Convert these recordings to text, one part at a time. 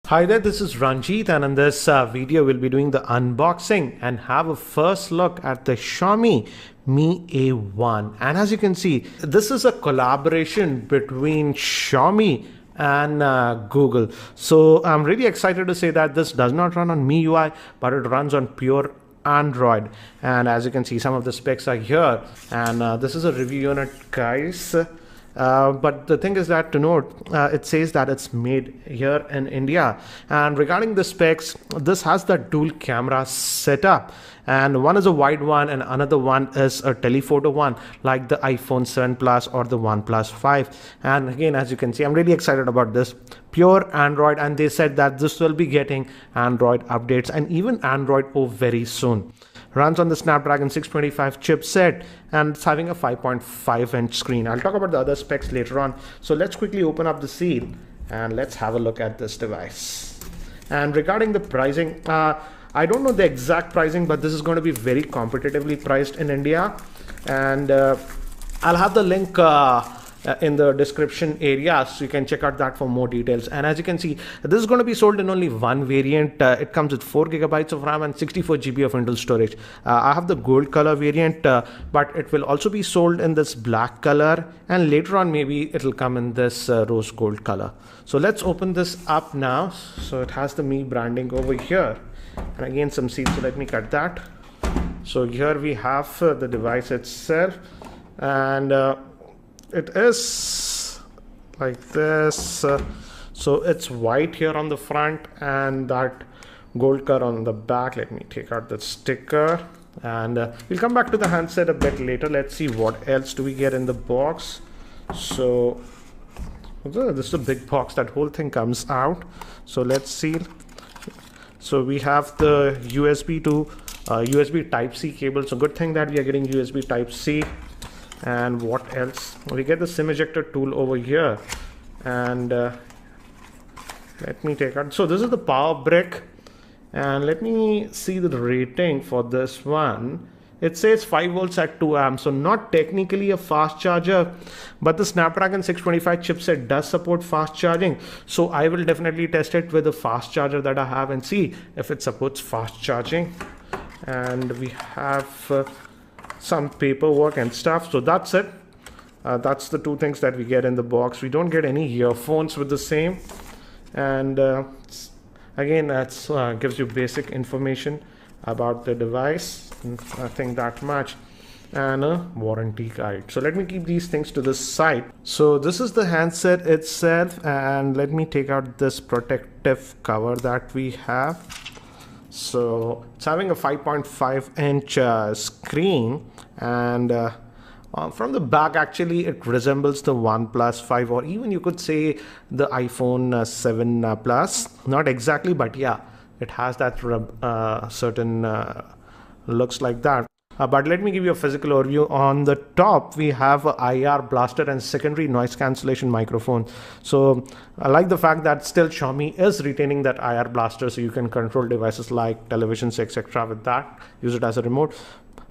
Hi there, this is Ranjit, and in this video we'll be doing the unboxing and have a first look at the Xiaomi Mi A1. And as you can see, this is a collaboration between Xiaomi and Google. So I'm really excited to say that this does not run on MIUI, but it runs on pure Android. And as you can see, some of the specs are here, and this is a review unit, guys. But the thing is that to note, it says that it's made here in India. And regarding the specs, this has the dual camera setup, and one is a wide one and another one is a telephoto one, like the iPhone 7 Plus or the OnePlus 5. And again, as you can see, I'm really excited about this. Pure Android, and they said that this will be getting Android updates and even Android O very soon. Runs on the Snapdragon 625 chipset, and it's having a 5.5-inch screen. I'll talk about the other specs later on. So let's quickly open up the seal and let's have a look at this device. And regarding the pricing, I don't know the exact pricing, but this is going to be very competitively priced in India. And I'll have the link in the description area, so you can check out that for more details. And as you can see, this is going to be sold in only one variant. It comes with 4 GB of RAM and 64 GB of internal storage. I have the gold color variant, but it will also be sold in this black color, and later on maybe it'll come in this rose gold color. So let's open this up now. So it has the Mi branding over here, and again some seals, so let me cut that. So here we have the device itself, and it is like this. So it's white here on the front and that gold color on the back. Let me take out the sticker, and we'll come back to the handset a bit later. Let's see what else do we get in the box. So this is a big box, that whole thing comes out. So let's see. So we have the USB to USB Type-C cable. So good thing that we are getting USB Type-C. And what else? We get the SIM ejector tool over here, and let me take out. So this is the power brick, and let me see the rating for this one. It says 5 volts at 2 amps, so not technically a fast charger, but the Snapdragon 625 chipset does support fast charging. So I will definitely test it with a fast charger that I have and see if it supports fast charging. And we have some paperwork and stuff. So that's it. That's the two things that we get in the box. We don't get any earphones with the same, and again, that's gives you basic information about the device, nothing that much, and a warranty guide. So let me keep these things to the side. So this is the handset itself, and let me take out this protective cover that we have. So it's having a 5.5-inch screen, and from the back, actually it resembles the OnePlus 5, or even you could say the iPhone 7 Plus. Not exactly, but yeah, it has that certain looks like that. But let me give you a physical overview. On the top, we have a IR blaster and secondary noise cancellation microphone. So I like the fact that still Xiaomi is retaining that IR blaster, so you can control devices like televisions, etc. with that. Use it as a remote.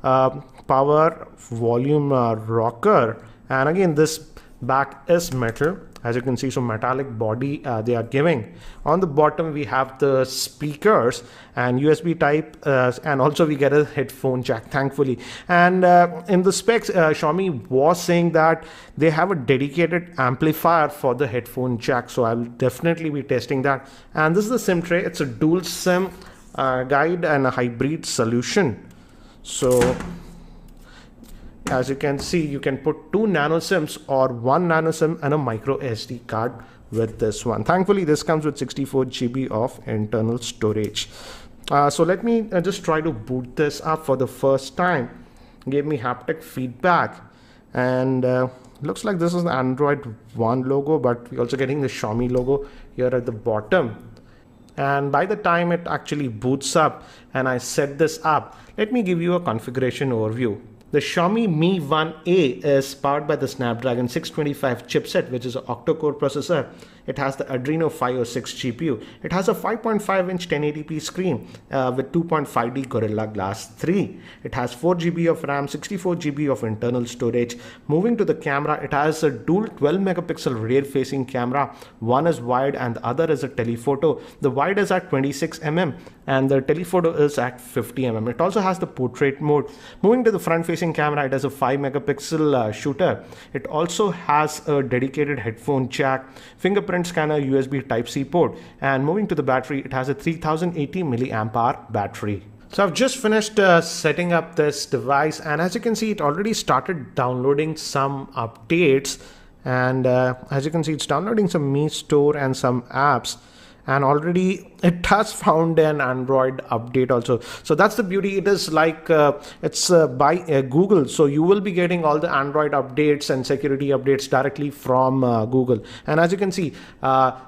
Power volume rocker, and again this back is metal, as you can see, so metallic body they are giving. On the bottom we have the speakers and USB type, and also we get a headphone jack, thankfully. And in the specs, Xiaomi was saying that they have a dedicated amplifier for the headphone jack, so I'll definitely be testing that. And this is the SIM tray. It's a dual SIM guide and a hybrid solution. So as you can see, you can put 2 nano SIMs or 1 nano SIM and a micro SD card with this one. Thankfully, this comes with 64 GB of internal storage. So let me just try to boot this up for the first time. Gave me haptic feedback, and looks like this is the Android One logo, but we're also getting the Xiaomi logo here at the bottom. And by the time it actually boots up and I set this up, let me give you a configuration overview. The Xiaomi Mi 1A is powered by the Snapdragon 625 chipset, which is an octa-core processor. It has the Adreno 506 GPU. It has a 5.5-inch 1080p screen with 2.5D Gorilla Glass 3. It has 4 GB of RAM, 64 GB of internal storage. Moving to the camera, it has a dual 12 megapixel rear-facing camera. One is wide and the other is a telephoto. The wide is at 26 mm and the telephoto is at 50 mm. It also has the portrait mode. Moving to the front-facing camera, it has a 5 megapixel shooter. It also has a dedicated headphone jack, fingerprint scanner, USB Type-C port, and moving to the battery, it has a 3080 milliamp hour battery. So I've just finished setting up this device, and as you can see, it already started downloading some updates, and as you can see, it's downloading some Mi Store and some apps. And already it has found an Android update also. So that's the beauty. It is like it's by Google. So you will be getting all the Android updates and security updates directly from Google. And as you can see,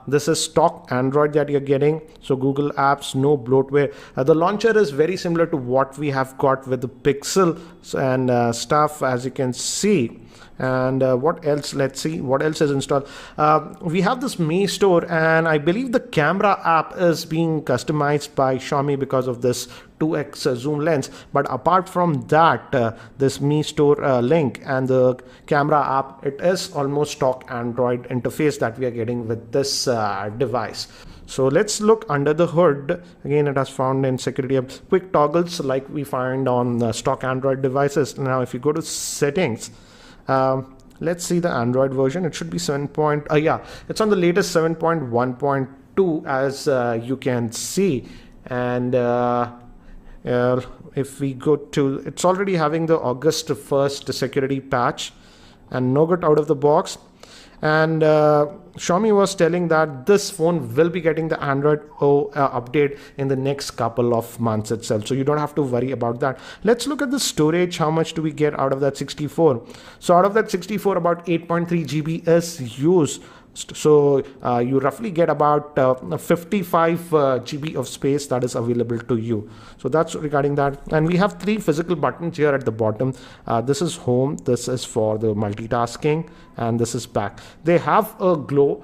this is stock Android that you're getting. So Google apps, no bloatware. The launcher is very similar to what we have got with the Pixel and stuff, as you can see. And what else? Let's see what else is installed. We have this Mi Store, and I believe the camera app is being customized by Xiaomi because of this 2x zoom lens. But apart from that, this Mi Store link and the camera app, it is almost stock Android interface that we are getting with this device. So let's look under the hood. Again, it has found in security quick toggles like we find on stock Android devices. Now, if you go to settings, let's see the Android version. It should be 7. Yeah, it's on the latest 7.1.2 as you can see. And if we go to, it's already having the August 1st security patch and nougat out of the box. And Xiaomi was telling that this phone will be getting the Android O update in the next couple of months itself. So you don't have to worry about that. Let's look at the storage. How much do we get out of that 64? So out of that 64, about 8.3 GB is used. So you roughly get about 55 GB of space that is available to you. So that's regarding that. And we have 3 physical buttons here at the bottom. This is home, this is for the multitasking, and this is back. They have a glow,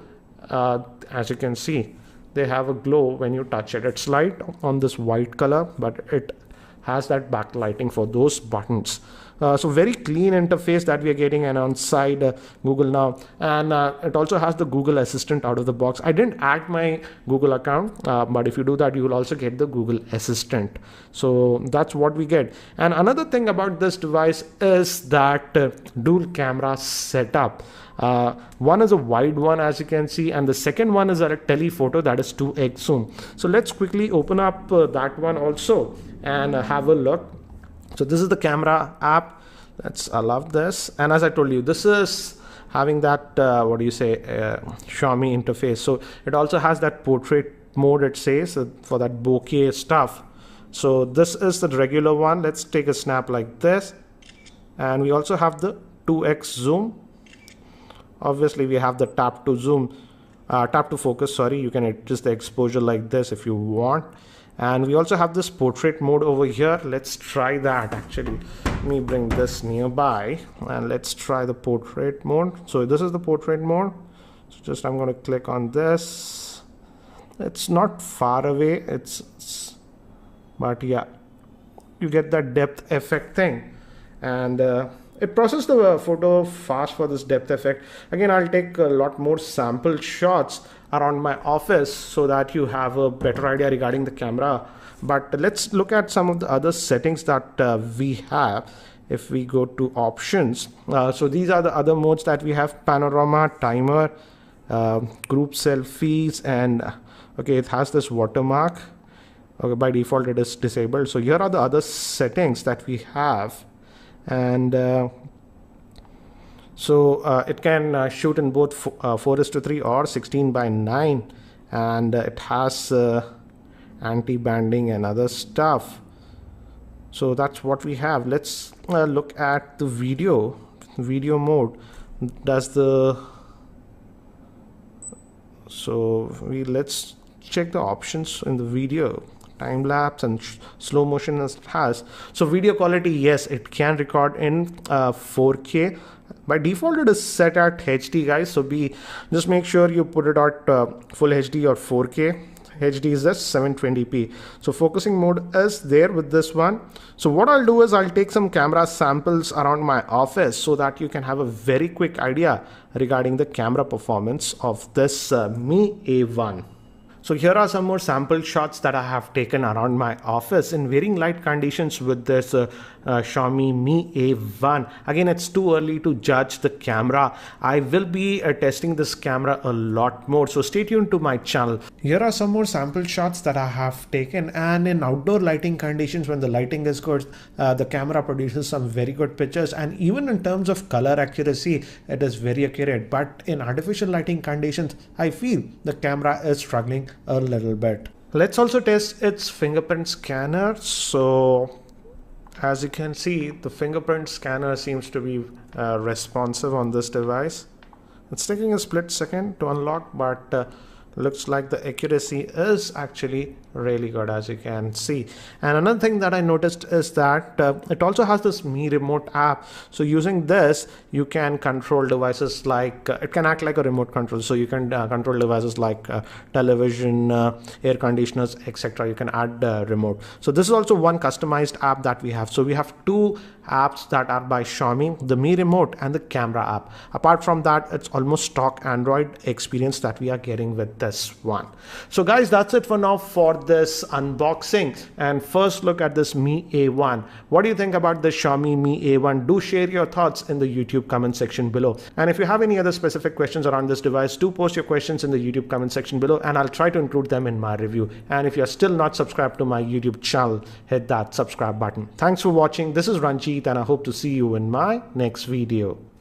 as you can see. They have a glow when you touch it. It's light on this white color, but it has that backlighting for those buttons. So very clean interface that we are getting, and on side Google Now, and it also has the Google Assistant out of the box. I didn't add my Google account, but if you do that, you will also get the Google Assistant. So that's what we get. And another thing about this device is that dual camera setup. One is a wide one, as you can see, and the second one is a telephoto, that is 2x zoom. So let's quickly open up that one also and have a look. So this is the camera app. I love this. And as I told you, this is having that Xiaomi interface. So it also has that portrait mode, it says, for that bokeh stuff. So this is the regular one. Let's take a snap like this. And we also have the 2x zoom. Obviously we have the tap to focus, sorry. You can adjust the exposure like this if you want. And we also have this portrait mode over here. Let's try that actually. Let me bring this nearby and let's try the portrait mode. So this is the portrait mode. So I'm going to click on this. It's not far away. But yeah, you get that depth effect thing. And it processes the photo fast for this depth effect. Again, I'll take a lot more sample shots around my office so that you have a better idea regarding the camera. But let's look at some of the other settings that we have. If we go to options, so these are the other modes that we have: panorama, timer, group selfies, and okay, it has this watermark. Okay, by default it is disabled. So here are the other settings that we have. And it can shoot in both 4:3 or 16:9, and it has anti-banding and other stuff. So that's what we have. Let's look at the video mode. Let's check the options in the video time lapse and slow motion it has. So video quality, yes, it can record in 4K. By default it is set at HD, guys, so just make sure you put it at full HD or 4K. HD is just 720p. So focusing mode is there with this one. So what I'll do is I'll take some camera samples around my office so that you can have a very quick idea regarding the camera performance of this Mi A1. So here are some more sample shots that I have taken around my office in varying light conditions with this Xiaomi Mi A1. Again, it's too early to judge the camera. I will be testing this camera a lot more, so stay tuned to my channel. Here are some more sample shots that I have taken, and in outdoor lighting conditions, when the lighting is good, the camera produces some very good pictures, and even in terms of color accuracy, it is very accurate. But in artificial lighting conditions, I feel the camera is struggling a little bit. Let's also test its fingerprint scanner. So as you can see, the fingerprint scanner seems to be responsive on this device. It's taking a split second to unlock, but looks like the accuracy is actually really good, as you can see. And another thing that I noticed is that it also has this Mi Remote app. So using this, you can control devices like it can act like a remote control. So you can control devices like television, air conditioners, etc. You can add remote. So this is also one customized app that we have. So we have two apps that are by Xiaomi, the Mi Remote and the camera app. Apart from that, it's almost stock Android experience that we are getting with this one. So guys, that's it for now for this unboxing and first look at this Mi A1. What do you think about the Xiaomi Mi A1? Do share your thoughts in the YouTube comment section below. And if you have any other specific questions around this device, do post your questions in the YouTube comment section below and I'll try to include them in my review. And if you're still not subscribed to my YouTube channel, hit that subscribe button. Thanks for watching. This is Ranjit and I hope to see you in my next video.